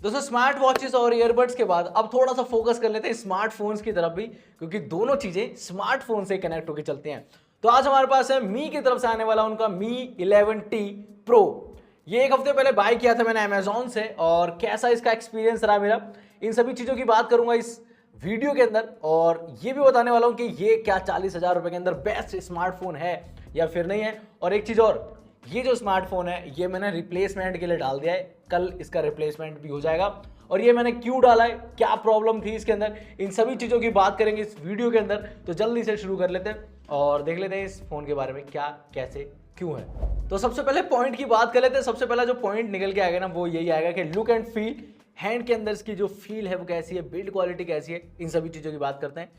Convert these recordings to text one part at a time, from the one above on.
दोस्तों smart watches और earbuds के बाद अब थोड़ा सा फोकस कर लेते हैं स्मार्टफोन्स की तरफ भी, क्योंकि दोनों चीजें स्मार्टफोन से कनेक्ट होकर चलती हैं। तो आज हमारे पास है मी की तरफ से आने वाला उनका मी 11T प्रो। ये एक हफ्ते पहले बाय किया था मैंने अमेजोन से, और कैसा इसका एक्सपीरियंस रहा मेरा, इन सभी चीजों की बात करूंगा इस वीडियो के अंदर। और ये भी बताने वाला हूं कि ये क्या 40,000 रुपए के अंदर बेस्ट स्मार्टफोन है या फिर नहीं है। और एक चीज और, ये जो स्मार्टफोन है ये मैंने रिप्लेसमेंट के लिए डाल दिया है, कल इसका रिप्लेसमेंट भी हो जाएगा। और ये मैंने क्यों डाला है, क्या प्रॉब्लम थी इसके अंदर, इन सभी चीज़ों की बात करेंगे इस वीडियो के अंदर। तो जल्दी से शुरू कर लेते हैं और देख लेते हैं इस फोन के बारे में क्या कैसे क्यों है। तो सबसे पहले पॉइंट की बात कर लेते हैं। सबसे पहला जो पॉइंट निकल के आएगा ना वो यही आएगा कि लुक एंड फील, हैंड के अंदर इसकी जो फील है वो कैसी है, बिल्ड क्वालिटी कैसी है, इन सभी चीज़ों की बात करते हैं।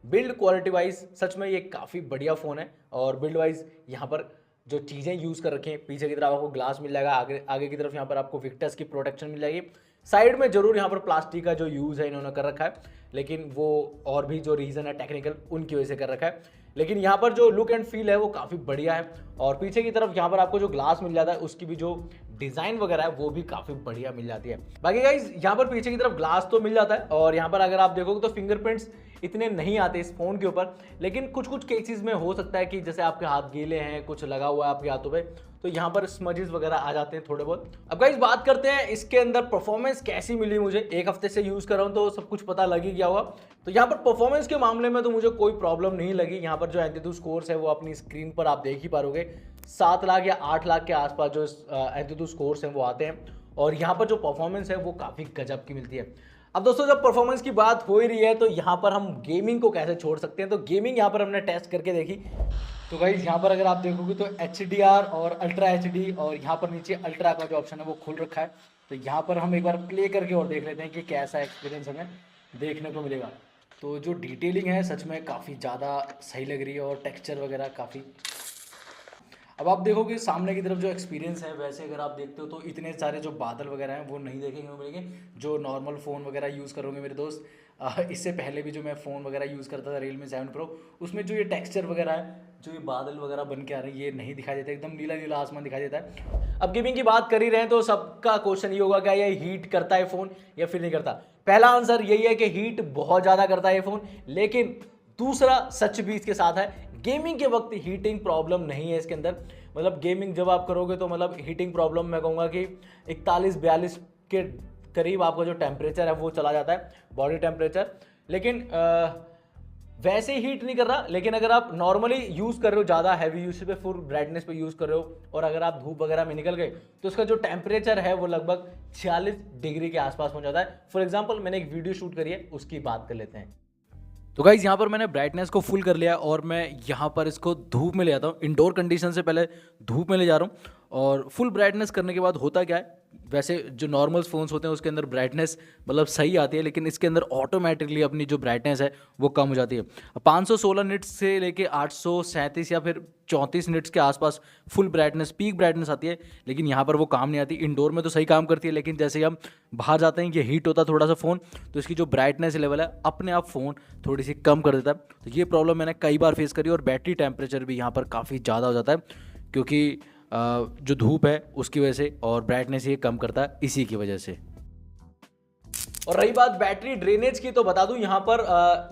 बिल्ड क्वालिटी वाइज सच में ये काफ़ी बढ़िया फ़ोन है। और बिल्ड वाइज यहाँ पर जो चीज़ें यूज़ कर रखी हैं, पीछे की तरफ आपको ग्लास मिल जाएगा, आगे की तरफ यहाँ पर आपको विक्टर्स की प्रोटेक्शन मिल जाएगी। साइड में जरूर यहाँ पर प्लास्टिक का जो यूज़ है इन्होंने कर रखा है, लेकिन वो और भी जो रीज़न है टेक्निकल उनकी वजह से कर रखा है। लेकिन यहाँ पर जो लुक एंड फील है वो काफ़ी बढ़िया है। और पीछे की तरफ यहाँ पर आपको जो ग्लास मिल जाता है उसकी भी जो डिज़ाइन वगैरह है वो भी काफ़ी बढ़िया मिल जाती है। बाकी गाइस यहाँ पर पीछे की तरफ ग्लास तो मिल जाता है, और यहाँ पर अगर आप देखोगे तो फिंगरप्रिंट्स इतने नहीं आते इस फोन के ऊपर, लेकिन कुछ कुछ केसेस में हो सकता है कि जैसे आपके हाथ गीले हैं, कुछ लगा हुआ है आपके हाथों पे, तो यहाँ पर स्मजेस वगैरह आ जाते हैं थोड़े बहुत। अब गाइस बात करते हैं इसके अंदर परफॉर्मेंस कैसी मिली मुझे। एक हफ्ते से यूज़ कर रहा हूँ तो सब कुछ पता लग ही गया होगा। तो यहाँ पर परफॉर्मेंस के मामले में तो मुझे कोई प्रॉब्लम नहीं लगी। यहाँ पर जो एंथुसियास्ट स्कोर्स है वो अपनी स्क्रीन पर आप देख ही पाओगे, 7 लाख या 8 लाख के आसपास जो एंथुसियास्ट स्कोर्स हैं वो आते हैं। और यहाँ पर जो परफॉर्मेंस है वो काफ़ी गजब की मिलती है। अब दोस्तों जब परफॉर्मेंस की बात हो ही रही है तो यहाँ पर हम गेमिंग को कैसे छोड़ सकते हैं। तो गेमिंग यहाँ पर हमने टेस्ट करके देखी। तो गाइस यहाँ पर अगर आप देखोगे तो HDR और अल्ट्रा HD, और यहाँ पर नीचे अल्ट्रा का जो ऑप्शन है वो खुल रखा है। तो यहाँ पर हम एक बार प्ले करके और देख लेते हैं कि कैसा एक्सपीरियंस हमें देखने को मिलेगा। तो जो डिटेलिंग है सच में काफ़ी ज़्यादा सही लग रही है, और टेक्सचर वगैरह काफ़ी। अब आप देखोगे सामने की तरफ जो एक्सपीरियंस है, वैसे अगर आप देखते हो तो इतने सारे जो बादल वगैरह हैं वो नहीं देखेंगे मिलेंगे जो नॉर्मल फ़ोन वगैरह यूज़ करोगे मेरे दोस्त। इससे पहले भी जो मैं फ़ोन वगैरह यूज़ करता था Realme 7 Pro, उसमें जो ये टेक्सचर वगैरह है, जो ये बादल वगैरह बन के आ रहे हैं, ये नहीं दिखाई देता, एकदम नीला नीला आसमान दिखाई देता है। अब गेमिंग की बात कर ही रहे हैं तो सबका क्वेश्चन ये होगा क्या ये हीट करता है फ़ोन या फिर नहीं करता। पहला आंसर यही है कि हीट बहुत ज़्यादा करता है ये फ़ोन, लेकिन दूसरा सच भी इसके साथ है, गेमिंग के वक्त हीटिंग प्रॉब्लम नहीं है इसके अंदर। मतलब गेमिंग जब आप करोगे तो मतलब हीटिंग प्रॉब्लम मैं कहूँगा कि 41-42 के करीब आपका जो टेम्परेचर है वो चला जाता है, बॉडी टेम्परेचर। लेकिन वैसे हीट नहीं कर रहा। लेकिन अगर आप नॉर्मली यूज़ कर रहे हो, ज़्यादा हैवी यूज पे, फुल ब्राइटनेस पे यूज़ कर रहे हो, और अगर आप धूप वगैरह में निकल गए तो उसका जो टेम्परेचर है वो लगभग 46 डिग्री के आसपास पहुँच जाता है। फॉर एग्जाम्पल मैंने एक वीडियो शूट करी है, उसकी बात कर लेते हैं। तो गाइज यहाँ पर मैंने ब्राइटनेस को फुल कर लिया, और मैं यहाँ पर इसको धूप में ले जाता हूँ। इंडोर कंडीशन से पहले धूप में ले जा रहा हूँ, और फुल ब्राइटनेस करने के बाद होता क्या है, वैसे जो नॉर्मल फ़ोन्स होते हैं उसके अंदर ब्राइटनेस मतलब सही आती है, लेकिन इसके अंदर ऑटोमेटिकली अपनी जो ब्राइटनेस है वो कम हो जाती है। 516 निट्स से लेके 837 या फिर 34 निट्स के आसपास फुल ब्राइटनेस, पीक ब्राइटनेस आती है, लेकिन यहाँ पर वो काम नहीं आती। इंडोर में तो सही काम करती है, लेकिन जैसे ही हम बाहर जाते हैं, ये हीट होता है थोड़ा सा फ़ोन, तो इसकी जो ब्राइटनेस लेवल है अपने आप फ़ोन थोड़ी सी कम कर देता है। तो ये प्रॉब्लम मैंने कई बार फेस करी, और बैटरी टेम्परेचर भी यहाँ पर काफ़ी ज़्यादा हो जाता है, क्योंकि जो धूप है उसकी वजह से, और ब्राइटनेस ये कम करता है इसी की वजह से। और रही बात बैटरी ड्रेनेज की, तो बता दूं यहाँ पर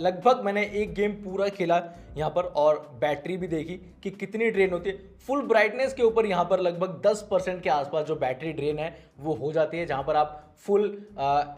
लगभग मैंने एक गेम पूरा खेला यहाँ पर, और बैटरी भी देखी कि कितनी ड्रेन होती है। फुल ब्राइटनेस के ऊपर यहाँ पर लगभग 10% के आसपास जो बैटरी ड्रेन है वो हो जाती है, जहाँ पर आप फुल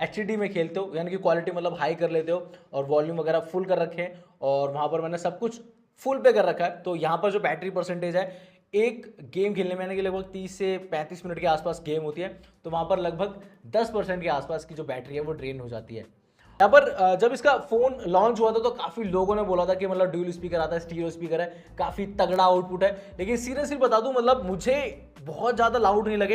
HD में खेलते हो, यानी कि क्वालिटी मतलब हाई कर लेते हो, और वॉल्यूम वगैरह फुल कर रखे हैं, और वहाँ पर मैंने सब कुछ फुल पे कर रखा है। तो यहाँ पर जो बैटरी परसेंटेज है, एक गेम खेलने में के लगभग 30 से 35 मिनट के आसपास गेम होती है, तो वहाँ पर लगभग 10% के आसपास की जो बैटरी है वो ड्रेन हो जाती है। यहाँ पर जब इसका फ़ोन लॉन्च हुआ था तो काफ़ी लोगों ने बोला था कि मतलब ड्यूल स्पीकर आता है, स्टीरियो स्पीकर है, काफ़ी तगड़ा आउटपुट है। लेकिन सीरियसली बता दूँ, मतलब मुझे बहुत ज़्यादा लाउड नहीं लगे,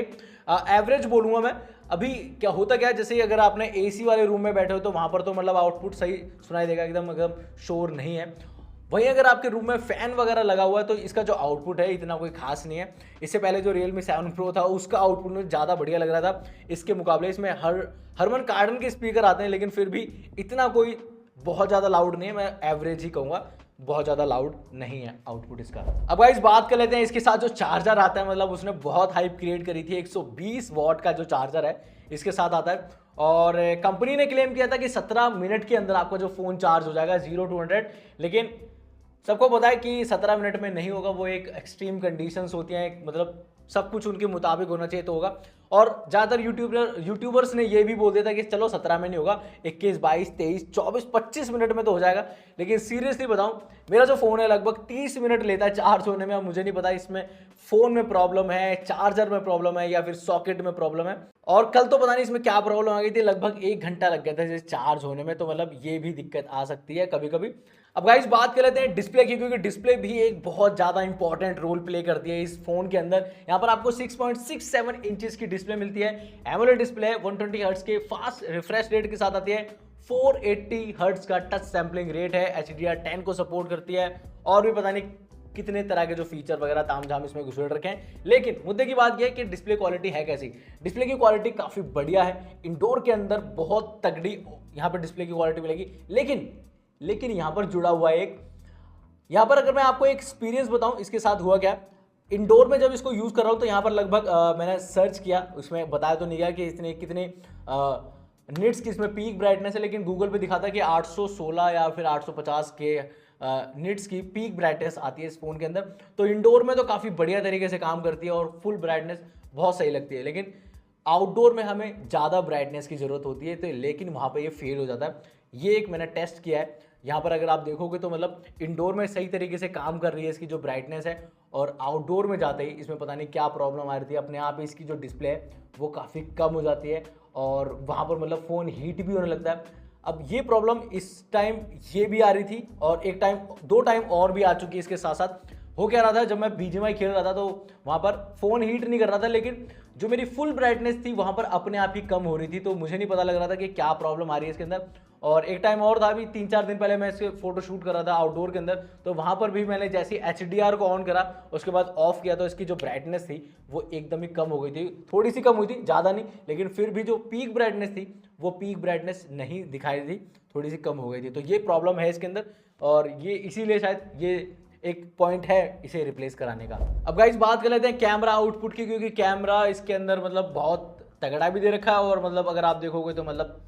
एवरेज बोलूँगा मैं। अभी क्या होता क्या है, जैसे अगर आपने AC वाले रूम में बैठे हो तो वहाँ पर तो मतलब आउटपुट सही सुनाई देगा, एकदम शोर नहीं है। वहीं अगर आपके रूम में फ़ैन वगैरह लगा हुआ है तो इसका जो आउटपुट है इतना कोई खास नहीं है। इससे पहले जो Realme 7 Pro था उसका आउटपुट मुझे ज़्यादा बढ़िया लग रहा था इसके मुकाबले। इसमें हरमन कार्डन के स्पीकर आते हैं, लेकिन फिर भी इतना कोई बहुत ज़्यादा लाउड नहीं है, मैं एवरेज ही कहूँगा, बहुत ज़्यादा लाउड नहीं है आउटपुट इसका। अब गाइस बात कर लेते हैं इसके साथ जो चार्जर आता है, मतलब उसने बहुत हाइप क्रिएट करी थी। 120 वॉट का जो चार्जर है इसके साथ आता है, और कंपनी ने क्लेम किया था कि 17 मिनट के अंदर आपका जो फ़ोन चार्ज हो जाएगा 0 to 100, लेकिन सबको पता है कि 17 मिनट में नहीं होगा। वो एक एक्सट्रीम कंडीशंस होती हैं, मतलब सब कुछ उनके मुताबिक होना चाहिए तो होगा। और ज़्यादातर यूट्यूबर्स ने ये भी बोल दिया था कि चलो 17 में नहीं होगा, 21, 22, 23, 24, 25 मिनट में तो हो जाएगा। लेकिन सीरियसली बताऊं, मेरा जो फ़ोन है लगभग 30 मिनट लेता है चार्ज होने में। अब मुझे नहीं पता इसमें फ़ोन में प्रॉब्लम है, चार्जर में प्रॉब्लम है, या फिर सॉकेट में प्रॉब्लम है। और कल तो पता नहीं इसमें क्या प्रॉब्लम आ गई थी, लगभग 1 घंटा लग गया था इसे चार्ज होने में। तो मतलब ये भी दिक्कत आ सकती है कभी कभी। अब गाइस बात कर लेते हैं डिस्प्ले की, क्योंकि डिस्प्ले भी एक बहुत ज़्यादा इंपॉर्टेंट रोल प्ले करती है इस फोन के अंदर। यहाँ पर आपको 6.67 इंचेस की डिस्प्ले मिलती है। एमोलेड डिस्प्ले है, 120 हर्ट्ज के फास्ट रिफ्रेश रेट के साथ आती है। 480 हर्ट्ज का टच सैम्पलिंग रेट है, HDR10 को सपोर्ट करती है, और भी पता नहीं कितने तरह के जो फीचर वगैरह तामझाम इसमें घुसेड़ रखे हैं। लेकिन मुद्दे की बात यह है कि डिस्प्ले क्वालिटी है कैसी। डिस्प्ले की क्वालिटी काफ़ी बढ़िया है, इंडोर के अंदर बहुत तगड़ी यहाँ पर डिस्प्ले की क्वालिटी मिलेगी। लेकिन यहाँ पर जुड़ा हुआ एक, यहाँ पर अगर मैं आपको एक एक्सपीरियंस बताऊं इसके साथ हुआ क्या। इंडोर में जब इसको यूज़ कर रहा हूँ तो यहाँ पर लगभग मैंने सर्च किया, उसमें बताया तो नहीं गया कि इसने कितने निट्स की इसमें पीक ब्राइटनेस है, लेकिन गूगल पे दिखाता है कि 816 या फिर 850 के निट्स की पीक ब्राइटनेस आती है इस फ़ोन के अंदर। तो इंडोर में तो काफ़ी बढ़िया तरीके से काम करती है और फुल ब्राइटनेस बहुत सही लगती है। लेकिन आउटडोर में हमें ज़्यादा ब्राइटनेस की ज़रूरत होती है, तो लेकिन वहाँ पर ये फेल हो जाता है। ये एक मैंने टेस्ट किया है। यहाँ पर अगर आप देखोगे तो मतलब इंडोर में सही तरीके से काम कर रही है इसकी जो ब्राइटनेस है, और आउटडोर में जाते ही इसमें पता नहीं क्या प्रॉब्लम आ रही थी, अपने आप इसकी जो डिस्प्ले है वो काफ़ी कम हो जाती है, और वहाँ पर मतलब फ़ोन हीट भी होने लगता है। अब ये प्रॉब्लम इस टाइम ये भी आ रही थी, और एक टाइम 2 टाइम और भी आ चुकी है इसके साथ साथ। हो क्या रहा था, जब मैं BGMI खेल रहा था तो वहाँ पर फ़ोन हीट नहीं कर रहा था, लेकिन जो मेरी फुल ब्राइटनेस थी वहाँ पर अपने आप ही कम हो रही थी। तो मुझे नहीं पता लग रहा था कि क्या प्रॉब्लम आ रही है इसके अंदर। और एक टाइम और था, अभी 3-4 दिन पहले मैं इसके फोटो शूट कर रहा था आउटडोर के अंदर, तो वहाँ पर भी मैंने जैसे HDR को ऑन करा उसके बाद ऑफ किया तो इसकी जो ब्राइटनेस थी वो एकदम ही कम हो गई थी। थोड़ी सी कम हुई थी, ज़्यादा नहीं, लेकिन फिर भी जो पीक ब्राइटनेस थी वो पीक ब्राइटनेस नहीं दिखाई दी, थोड़ी सी कम हो गई थी। तो ये प्रॉब्लम है इसके अंदर, और ये इसीलिए शायद ये एक पॉइंट है इसे रिप्लेस कराने का। अब गाइस बात कर लेते हैं कैमरा आउटपुट की, क्योंकि कैमरा इसके अंदर मतलब बहुत तगड़ा भी दे रखा है, और मतलब अगर आप देखोगे तो मतलब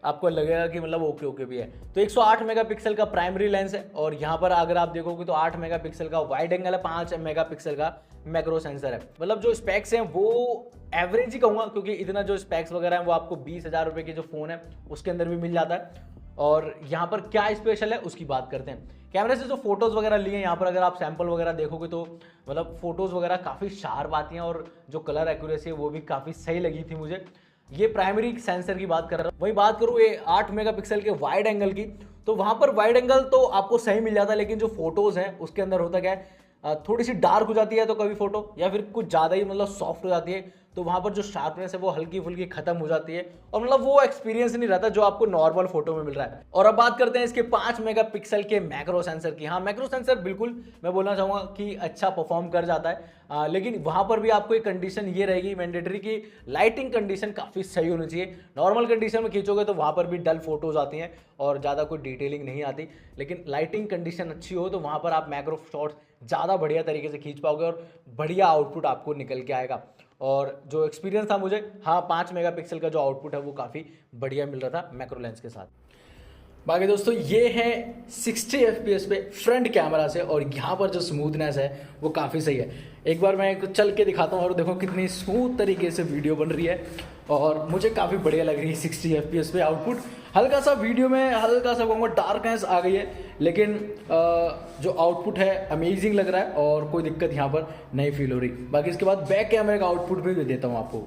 आपको लगेगा कि मतलब ओके भी है। तो 108 मेगापिक्सल का प्राइमरी लेंस है, और यहाँ पर अगर आप देखोगे तो 8 मेगापिक्सल का वाइड एंगल है, 5 मेगापिक्सल का मैक्रो सेंसर है। मतलब जो स्पेक्स हैं वो एवरेज ही कहूँगा, क्योंकि इतना जो स्पेक्स वगैरह है वो आपको 20,000 रुपये के जो फ़ोन है उसके अंदर भी मिल जाता है। और यहाँ पर क्या स्पेशल है उसकी बात करते हैं। कैमरे से जो फोटोज़ वगैरह लिए हैं यहाँ पर अगर आप सैंपल वगैरह देखोगे तो मतलब फोटोज़ वगैरह काफ़ी शार्प आती हैं, और जो कलर एक्यूरेसी है वो भी काफ़ी सही लगी थी मुझे। ये प्राइमरी सेंसर की बात कर रहा हूँ। वही बात करूँ ये 8 मेगापिक्सल के वाइड एंगल की, तो वहाँ पर वाइड एंगल तो आपको सही मिल जाता है, लेकिन जो फोटोज़ हैं उसके अंदर होता क्या है, थोड़ी सी डार्क हो जाती है तो कभी फोटो, या फिर कुछ ज़्यादा ही मतलब सॉफ्ट हो जाती है, तो वहाँ पर जो शार्पनेस है वो हल्की फुल्की खत्म हो जाती है, और मतलब वो एक्सपीरियंस नहीं रहता जो आपको नॉर्मल फोटो में मिल रहा है। और अब बात करते हैं इसके 5 मेगापिक्सल के मैक्रो सेंसर की। हाँ, मैक्रो सेंसर बिल्कुल मैं बोलना चाहूँगा कि अच्छा परफॉर्म कर जाता है, लेकिन वहाँ पर भी आपको एक कंडीशन ये रहेगी मैंडेटरी की लाइटिंग कंडीशन काफ़ी सही होनी चाहिए। नॉर्मल कंडीशन में खींचोगे तो वहाँ पर भी डल फोटोज आती हैं और ज़्यादा कोई डिटेलिंग नहीं आती, लेकिन लाइटिंग कंडीशन अच्छी हो तो वहाँ पर आप मैक्रो शॉट्स ज़्यादा बढ़िया तरीके से खींच पाओगे और बढ़िया आउटपुट आपको निकल के आएगा। और जो एक्सपीरियंस था मुझे, हाँ 5 मेगापिक्सल का जो आउटपुट है वो काफ़ी बढ़िया मिल रहा था मैक्रो लेंस के साथ। बाकी दोस्तों ये है 60 FPS पे फ्रंट कैमरा से, और यहाँ पर जो स्मूथनेस है वो काफ़ी सही है। एक बार मैं चल के दिखाता हूँ और देखो कितनी स्मूथ तरीके से वीडियो बन रही है, और मुझे काफ़ी बढ़िया लग रही है 60 FPS पे आउटपुट। हल्का सा वीडियो में हल्का सा कहूँगा डार्कनेस आ गई है, लेकिन जो आउटपुट है अमेजिंग लग रहा है और कोई दिक्कत यहाँ पर नहीं फील हो रही। बाकी इसके बाद बैक कैमरे का आउटपुट भी देता हूँ आपको।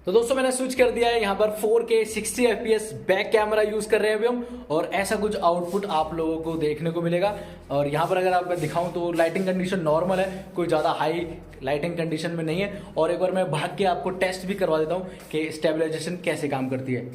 तो दोस्तों मैंने स्विच कर दिया है, यहाँ पर 4K 60 FPS back camera use कर रहे हैं अभी हम, और ऐसा कुछ आउटपुट आप लोगों को देखने को मिलेगा। और यहाँ पर अगर आपको दिखाऊं तो लाइटिंग कंडीशन नॉर्मल है, कोई ज़्यादा हाई लाइटिंग कंडीशन में नहीं है। और एक बार मैं भाग के आपको टेस्ट भी करवा देता हूँ कि स्टेबलाइजेशन कैसे काम करती है।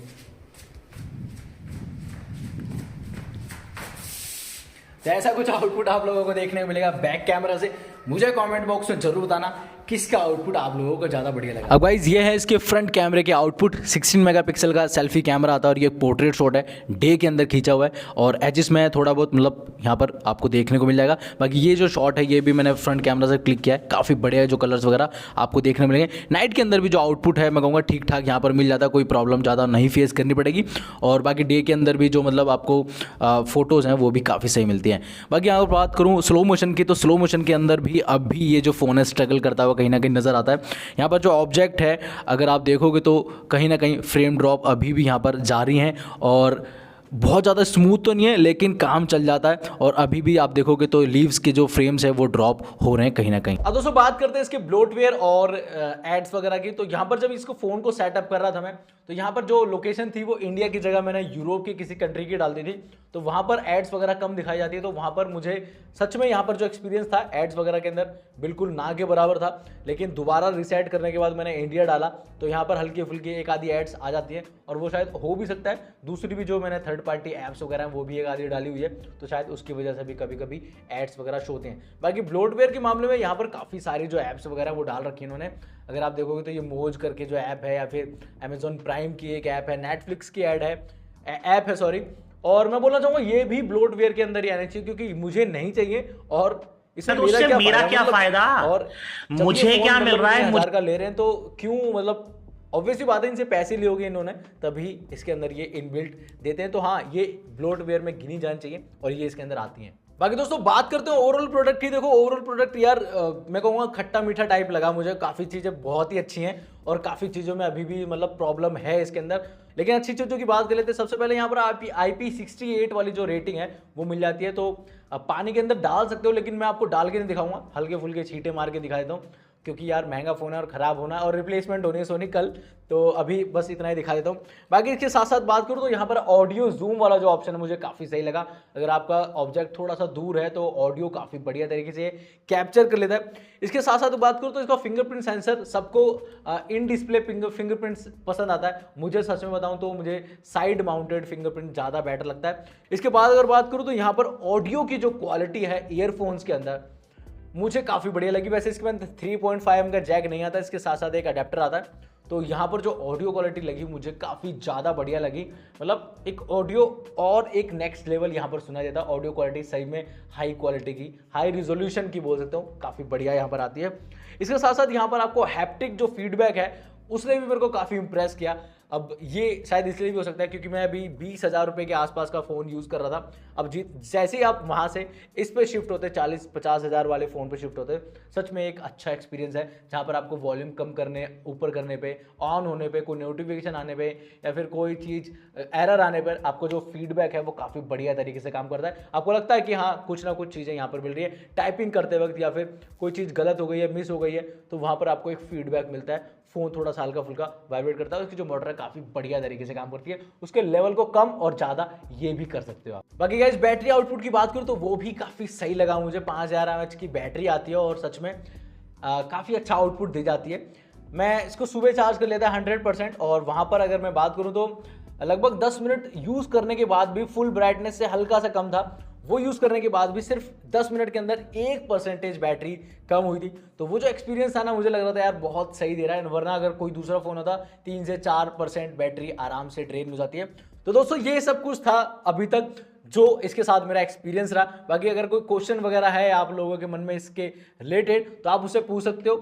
तो ऐसा कुछ आउटपुट आप लोगों को देखने को मिलेगा बैक कैमरा से। मुझे कमेंट बॉक्स में जरूर बताना किसका आउटपुट आप लोगों को ज़्यादा बढ़िया लगा। अब गाइज ये है इसके फ्रंट कैमरे के आउटपुट। 16 मेगापिक्सल का सेल्फी कैमरा आता है और ये पोर्ट्रेट शॉट है, डे के अंदर खींचा हुआ है और एजिस में थोड़ा बहुत मतलब यहाँ पर आपको देखने को मिल जाएगा। बाकी ये जो शॉट है ये भी मैंने फ्रंट कैमरा से क्लिक किया है, काफ़ी बढ़िया है, जो कलर्स वगैरह आपको देखने मिलेंगे। नाइट के अंदर भी जो आउटपुट है मैं कहूँगा ठीक ठाक यहाँ पर मिल जाता है, कोई प्रॉब्लम ज़्यादा नहीं फेस करनी पड़ेगी। और बाकी डे के अंदर भी जो मतलब आपको फ़ोटोज़ हैं वो भी काफ़ी सही मिलती हैं। बाकी अगर बात करूँ स्लो मोशन की, तो स्लो मोशन के अंदर भी अब भी ये जो फ़ोन है स्ट्रगल करता हुआ कहीं ना कहीं नज़र आता है। यहाँ पर जो ऑब्जेक्ट है अगर आप देखोगे तो कहीं ना कहीं फ्रेम ड्रॉप अभी भी यहाँ पर जारी हैं और बहुत ज़्यादा स्मूथ तो नहीं है लेकिन काम चल जाता है। और अभी भी आप देखोगे तो लीव्स के जो फ्रेम्स है वो ड्रॉप हो रहे हैं कहीं ना कहीं। अब दोस्तों बात करते हैं इसके ब्लोटवेयर और एड्स वगैरह की। तो यहाँ पर जब इसको फ़ोन को सेटअप कर रहा था मैं, तो यहाँ पर जो लोकेशन थी वो इंडिया की जगह मैंने यूरोप की किसी कंट्री की डाल दी थी, तो वहाँ पर एड्स वगैरह कम दिखाई जाती है। तो वहाँ पर मुझे सच में यहाँ पर जो एक्सपीरियंस था एड्स वगैरह के अंदर बिल्कुल ना के बराबर था। लेकिन दोबारा रिसेट करने के बाद मैंने इंडिया डाला तो यहाँ पर हल्की फुल्की एक आधी एड्स आ जाती है और वो शायद हो भी सकता है दूसरी भी जो मैंने थर्ड पार्टी ऐप्स वगैरह हैं वो भी एक आधी डाली हुई है, तो शायद उसकी वजह से भी कभी कभी एड्स वगैरह शो होते हैं। बाकी ब्लोटवेयर के मामले में यहाँ पर काफ़ी सारी जो ऐप्स वगैरह वो डाल रखी है इन्होंने। अगर आप देखोगे तो ये मोज करके जो ऐप है, या फिर अमेजॉन प्राइम की एक ऐप है, नेटफ्लिक्स की ऐप है सॉरी। और मैं बोलना चाहूँगा ये भी ब्लोटवेयर के अंदर ही आने चाहिए क्योंकि मुझे नहीं चाहिए और इसमें मेरा क्या फायदा और मुझे क्या मिल रहा है। 1000 का ले रहे हैं तो क्यों, मतलब ऑब्वियसली बात है इनसे पैसे लियोगे इन्होंने तभी इसके अंदर ये इनबिल्ट देते हैं। तो हाँ ये ब्लोटवेयर में गिनी जानी चाहिए और ये इसके अंदर आती हैं। बाकी दोस्तों बात करते हैं ओवरऑल प्रोडक्ट की। देखो ओवरऑल प्रोडक्ट यार मैं कहूँगा खट्टा मीठा टाइप लगा मुझे। काफ़ी चीज़ें बहुत ही अच्छी हैं और काफ़ी चीज़ों में अभी भी मतलब प्रॉब्लम है इसके अंदर, लेकिन अच्छी चीज़ों की बात कर लेते हैं। सबसे पहले यहाँ पर IP68 वाली जो रेटिंग है वो मिल जाती है। तो पानी के अंदर डाल सकते हो लेकिन मैं आपको डाल के नहीं दिखाऊंगा, हल्के फुल्के छींटे मार के दिखा देता हूँ क्योंकि यार महंगा फ़ोन है और ख़राब होना और रिप्लेसमेंट होनी है सोनी कल, तो अभी बस इतना ही दिखा देता हूँ। बाकी इसके साथ साथ बात करूँ तो यहाँ पर ऑडियो जूम वाला जो ऑप्शन है मुझे काफ़ी सही लगा। अगर आपका ऑब्जेक्ट थोड़ा सा दूर है तो ऑडियो काफ़ी बढ़िया तरीके से कैप्चर कर लेता है। इसके साथ साथ बात करूँ तो इसका फिंगरप्रिंट सेंसर, सबको इन डिस्प्ले फिंगरप्रिंट्स पसंद आता है, मुझे सच में बताऊँ तो मुझे साइड माउंटेड फिंगरप्रिंट ज़्यादा बेटर लगता है। इसके बाद अगर बात करूँ तो यहाँ पर ऑडियो की जो क्वालिटी है ईयरफोन्स के अंदर मुझे काफ़ी बढ़िया लगी। वैसे इसके बाद 3.5mm का जैक नहीं आता, इसके साथ साथ एक अडेप्टर आता है। तो यहाँ पर जो ऑडियो क्वालिटी लगी मुझे काफ़ी ज़्यादा बढ़िया लगी, मतलब एक ऑडियो और एक नेक्स्ट लेवल यहाँ पर सुना जाता है। ऑडियो क्वालिटी सही में हाई क्वालिटी की, हाई रिजोल्यूशन की बोल सकता हूँ, काफ़ी बढ़िया यहाँ पर आती है। इसके साथ साथ यहाँ पर आपको हैप्टिक जो फीडबैक है उसने भी मेरे को काफ़ी इंप्रेस किया। अब ये शायद इसलिए भी हो सकता है क्योंकि मैं अभी 20,000 रुपये के आसपास का फ़ोन यूज़ कर रहा था। अब जैसे ही आप वहाँ से इस पे शिफ्ट होते 40-50 हज़ार वाले फ़ोन पे शिफ्ट होते, सच में एक अच्छा एक्सपीरियंस है जहाँ पर आपको वॉल्यूम कम करने, ऊपर करने पे, ऑन होने पे, कोई नोटिफिकेशन आने पे या फिर कोई चीज़ एरर आने पर आपको जो फीडबैक है वो काफ़ी बढ़िया तरीके से काम करता है। आपको लगता है कि हाँ कुछ ना कुछ चीज़ें यहाँ पर मिल रही है टाइपिंग करते वक्त, या फिर कोई चीज़ गलत हो गई है, मिस हो गई है, तो वहाँ पर आपको एक फीडबैक मिलता है। फ़ोन थोड़ा सा हल्का फुल्का वाइब्रेट करता है, उसकी जो मोटर है काफ़ी बढ़िया तरीके से काम करती है। उसके लेवल को कम और ज़्यादा ये भी कर सकते हो आप। बाकी गाइस बैटरी आउटपुट की बात करूँ तो वो भी काफ़ी सही लगा मुझे। 5000 mAh की बैटरी आती है और सच में काफ़ी अच्छा आउटपुट दे जाती है। मैं इसको सुबह चार्ज कर लेता है 100% और वहाँ पर अगर मैं बात करूँ तो लगभग 10 मिनट यूज़ करने के बाद भी फुल ब्राइटनेस से हल्का सा कम था, वो यूज़ करने के बाद भी सिर्फ 10 मिनट के अंदर 1% बैटरी कम हुई थी। तो वो जो एक्सपीरियंस था ना मुझे लग रहा था यार बहुत सही दे रहा है, वरना अगर कोई दूसरा फ़ोन होता 3 से 4% बैटरी आराम से ड्रेन हो जाती है। तो दोस्तों ये सब कुछ था अभी तक जो इसके साथ मेरा एक्सपीरियंस रहा। बाकी अगर कोई क्वेश्चन वगैरह है आप लोगों के मन में इसके रिलेटेड तो आप उससे पूछ सकते हो।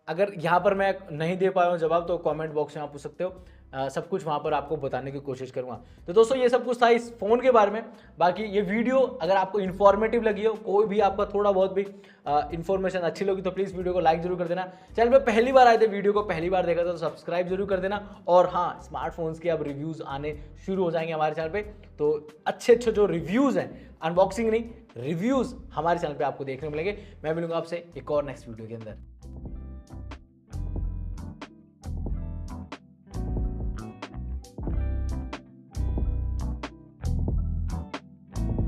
अगर यहाँ पर मैं नहीं दे पाया हूँ जवाब तो कमेंट बॉक्स में आप पूछ सकते हो। सब कुछ वहाँ पर आपको बताने की कोशिश करूँगा। तो दोस्तों ये सब कुछ था इस फ़ोन के बारे में। बाकी ये वीडियो अगर आपको इन्फॉर्मेटिव लगी हो, कोई भी आपका थोड़ा बहुत भी इन्फॉर्मेशन अच्छी लगी तो प्लीज़ वीडियो को लाइक जरूर कर देना। चैनल पे पहली बार आए थे, वीडियो को पहली बार देखा तो सब्सक्राइब जरूर कर देना। और हाँ स्मार्टफोन्स के अब रिव्यूज़ आने शुरू हो जाएंगे हमारे चैनल पर, तो अच्छे जो रिव्यूज़ हैं, अनबॉक्सिंग नहीं रिव्यूज़ हमारे चैनल पर आपको देखने को मिलेंगे। मैं मिलूंगा आपसे एक और नेक्स्ट वीडियो के अंदर।